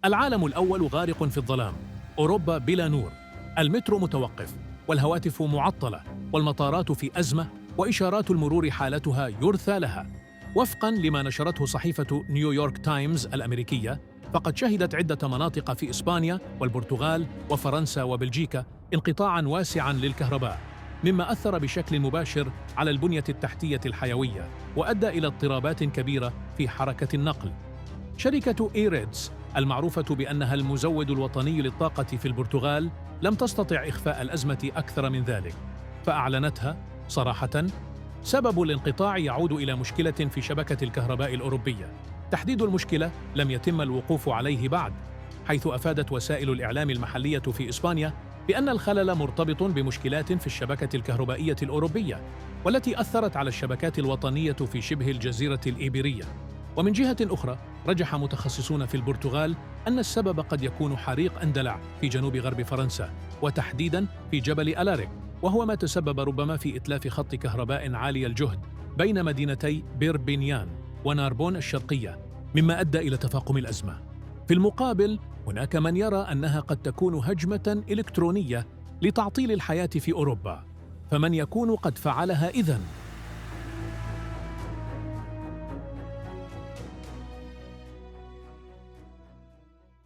العالم الأول غارق في الظلام، أوروبا بلا نور، المترو متوقف، والهواتف معطلة، والمطارات في أزمة، وإشارات المرور حالتها يرثى لها. وفقاً لما نشرته صحيفة نيويورك تايمز الأمريكية، فقد شهدت عدة مناطق في إسبانيا والبرتغال وفرنسا وبلجيكا انقطاعاً واسعاً للكهرباء، مما أثر بشكل مباشر على البنية التحتية الحيوية، وأدى إلى اضطرابات كبيرة في حركة النقل. شركة إيريدز المعروفة بأنها المزود الوطني للطاقة في البرتغال لم تستطع إخفاء الأزمة أكثر من ذلك، فأعلنتها صراحة: سبب الانقطاع يعود إلى مشكلة في شبكة الكهرباء الأوروبية. تحديد المشكلة لم يتم الوقوف عليه بعد، حيث أفادت وسائل الإعلام المحلية في إسبانيا بأن الخلل مرتبط بمشكلات في الشبكة الكهربائية الأوروبية، والتي أثرت على الشبكات الوطنية في شبه الجزيرة الإيبيرية. ومن جهة أخرى، رجح متخصصون في البرتغال أن السبب قد يكون حريق أندلع في جنوب غرب فرنسا، وتحديداً في جبل ألاريك، وهو ما تسبب ربما في إتلاف خط كهرباء عالي الجهد بين مدينتي بيربينيان وناربون الشرقية، مما أدى إلى تفاقم الأزمة. في المقابل، هناك من يرى أنها قد تكون هجمة إلكترونية لتعطيل الحياة في أوروبا، فمن يكون قد فعلها إذن؟